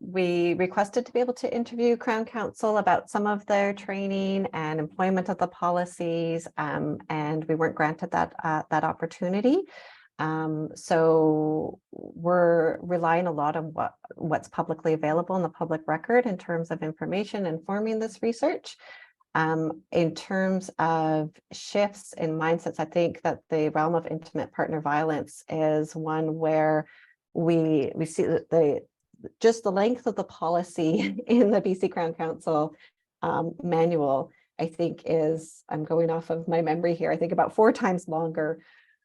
we requested to be able to interview Crown Counsel about some of their training and employment of the policies, and we weren't granted that opportunity. So we're relying a lot on what's publicly available in the public record in terms of information informing this research. In terms of shifts in mindsets, I think that the realm of intimate partner violence is one where we see that just the length of the policy in the BC Crown Counsel manual, I think is, I'm going off of my memory here, I think about 4 times longer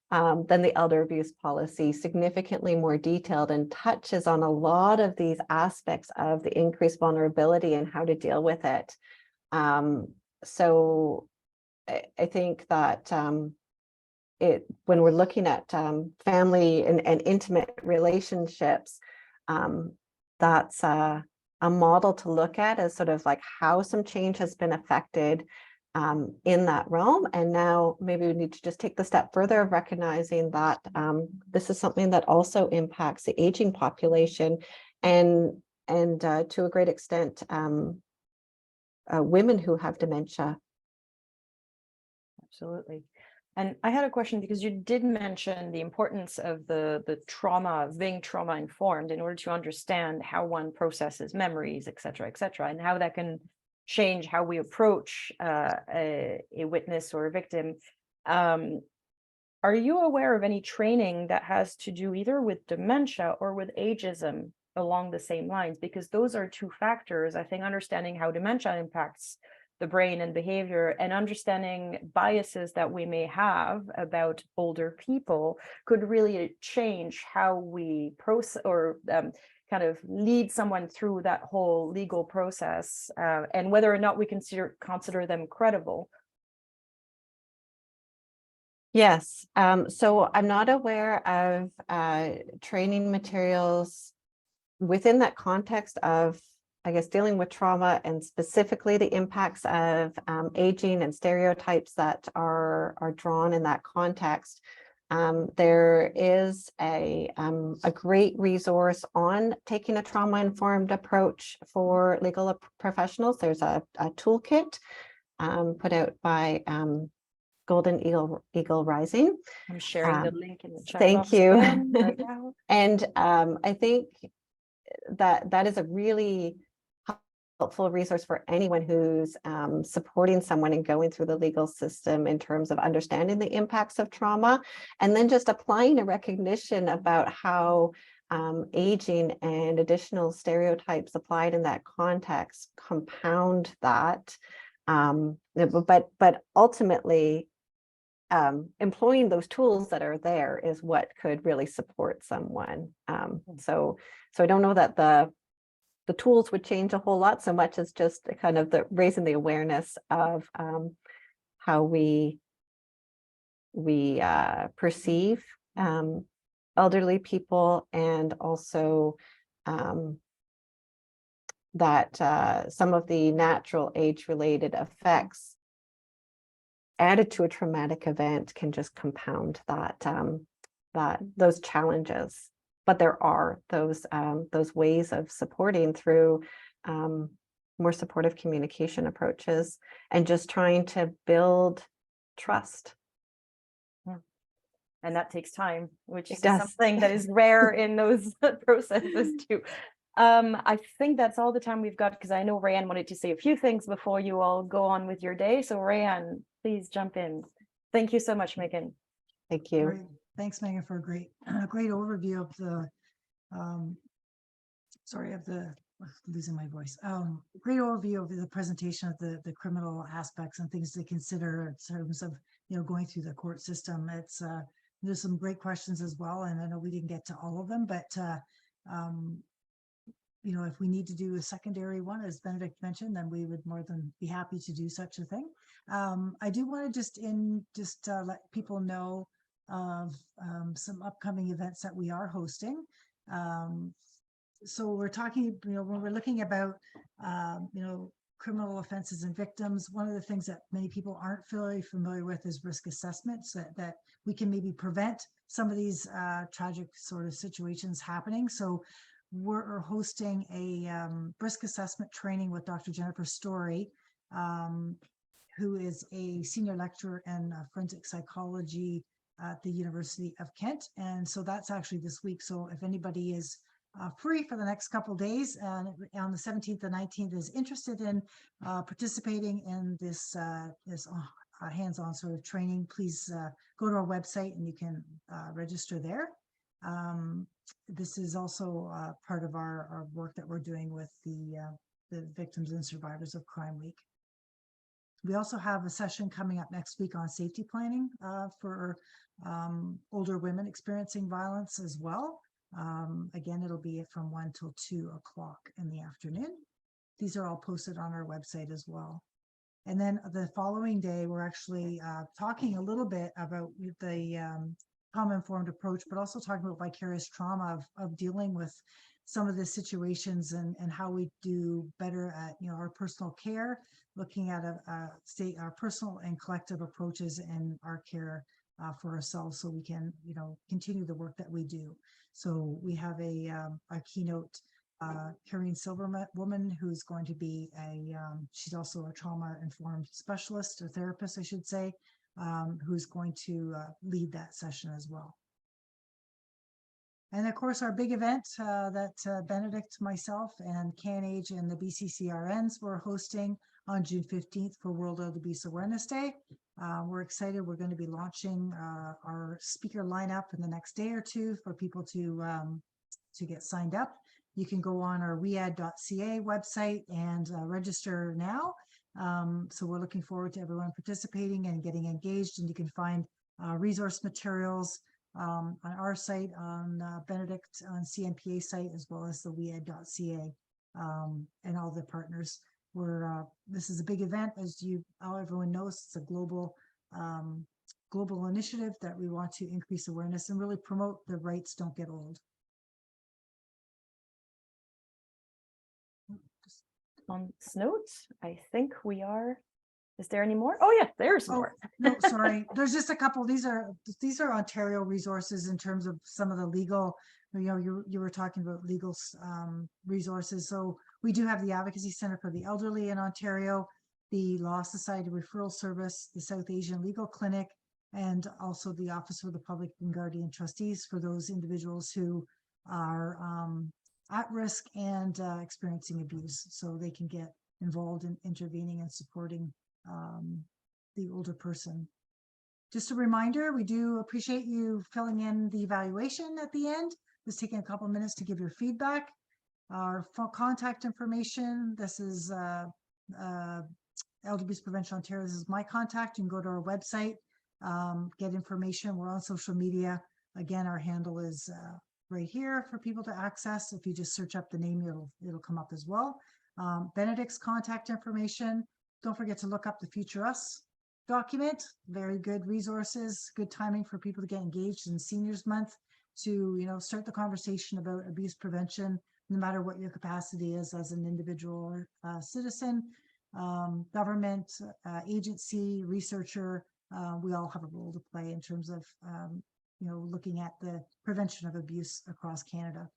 than the elder abuse policy, significantly more detailed, and touches on a lot of these aspects of the increased vulnerability and how to deal with it. So I think that when we're looking at family and intimate relationships, that's a model to look at as sort of like how some change has been affected in that realm. And now maybe we need to just take the step further of recognizing that this is something that also impacts the aging population, and to a great extent women who have dementia. Absolutely. And I had a question, because you did mention the importance of the trauma, being trauma informed in order to understand how one processes memories, et cetera, and how that can change how we approach a witness or a victim. Are you aware of any training that has to do either with dementia or with ageism along the same lines? Because those are 2 factors. I think understanding how dementia impacts the brain and behavior, and understanding biases that we may have about older people could really change how we process or kind of lead someone through that whole legal process, and whether or not we consider them credible. Yes, so I'm not aware of training materials within that context of, I guess, dealing with trauma, and specifically the impacts of aging and stereotypes that are drawn in that context. There is a great resource on taking a trauma-informed approach for legal professionals. There's a toolkit put out by Golden Eagle Rising. I'm sharing the link in the chat Thank box you. again right now. And I think that is a really helpful resource for anyone who's supporting someone and going through the legal system in terms of understanding the impacts of trauma, and then just applying a recognition about how aging and additional stereotypes applied in that context compound that. But ultimately, employing those tools that are there is what could really support someone. So I don't know that the tools would change a whole lot so much as just kind of the raising the awareness of how we perceive elderly people, and also that some of the natural age-related effects added to a traumatic event can just compound those challenges. But there are those ways of supporting through more supportive communication approaches and just trying to build trust. And that takes time, which is does. something that is rare in those processes too. I think that's all the time we've got, because I know Rayanne wanted to say a few things before you all go on with your day. So Rayanne, please jump in. Thank you so much, Megan. Thank you. Great. Thanks, Megan, for a great overview of the, losing my voice. Great overview of the presentation of the criminal aspects and things to consider in terms of, going through the court system. It's, there's some great questions as well, and I know we didn't get to all of them, but if we need to do a secondary one, as Benedict mentioned, then we would more than be happy to do such a thing. I do want to just let people know of some upcoming events that we are hosting. So we're talking, when we're looking about, criminal offenses and victims, one of the things that many people aren't very familiar with is risk assessments, that we can maybe prevent some of these tragic sort of situations happening. So we're hosting a risk assessment training with Dr. Jennifer Story, who is a senior lecturer in forensic psychology at the University of Kent. And so that's actually this week. So if anybody is free for the next couple of days and on the 17th and 19th is interested in participating in this hands-on sort of training, please go to our website and you can register there. This is also part of our work that we're doing with the Victims and Survivors of Crime Week. We also have a session coming up next week on safety planning for older women experiencing violence as well. Again, it'll be from 1 till 2 o'clock in the afternoon. These are all posted on our website as well. And then the following day, we're actually talking a little bit about the trauma-informed approach, but also talking about vicarious trauma of dealing with some of the situations and how we do better at our personal care, looking at our personal and collective approaches in our care for ourselves, so we can continue the work that we do. So we have a keynote, Karine Silverwoman, who's going to be she's also a trauma-informed specialist or therapist, I should say, who's going to lead that session as well. And of course, our big event that Benedict, myself, and CanAge and the BCCRNs were hosting on June 15th for World Elder Abuse Awareness Day. We're excited. We're going to be launching our speaker lineup in the next day or two for people to get signed up. You can go on our wead.ca website and register now. So we're looking forward to everyone participating and getting engaged, and you can find resource materials on our site, on Benedict, on CMPA site, as well as the wead.ca and all the partners. This is a big event, as everyone knows. It's a global initiative that we want to increase awareness and really promote the rights don't get old. On this note, I think we are. Is there any more? Oh yeah, there's more. No, sorry. There's just a couple. These are Ontario resources in terms of some of the legal. You were talking about legal resources. So we do have the Advocacy Center for the Elderly in Ontario, the Law Society Referral Service, the South Asian Legal Clinic, and also the Office for the Public and Guardian Trustees for those individuals who are at risk and experiencing abuse, so they can get involved in intervening and supporting the older person. Just a reminder, we do appreciate you filling in the evaluation at the end. Just taking a couple minutes to give your feedback. Our contact information, this is Elder Abuse Prevention Ontario. This is my contact. You can go to our website, get information. We're on social media. Again, our handle is right here for people to access. If you just search up the name, it'll come up as well. Benedict's contact information. Don't forget to look up the Future Us document. Very good resources, good timing for people to get engaged in Seniors Month to, you know, start the conversation about abuse prevention, no matter what your capacity is as an individual or citizen, government, agency, researcher. We all have a role to play in terms of, you know, looking at the prevention of abuse across Canada.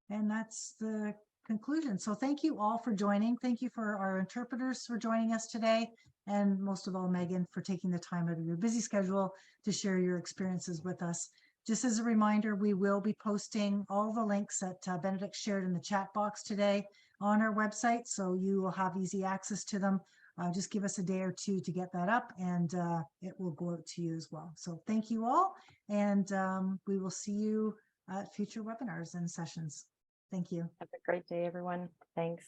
And that's the conclusion. So thank you all for joining. Thank you for our interpreters for joining us today. And most of all, Megan, for taking the time out of your busy schedule to share your experiences with us. Just as a reminder, we will be posting all the links that Benedict shared in the chat box today on our website, so you will have easy access to them. Just give us a day or two to get that up, and it will go out to you as well. So thank you all, and we will see you at future webinars and sessions. Thank you. Have a great day, everyone. Thanks.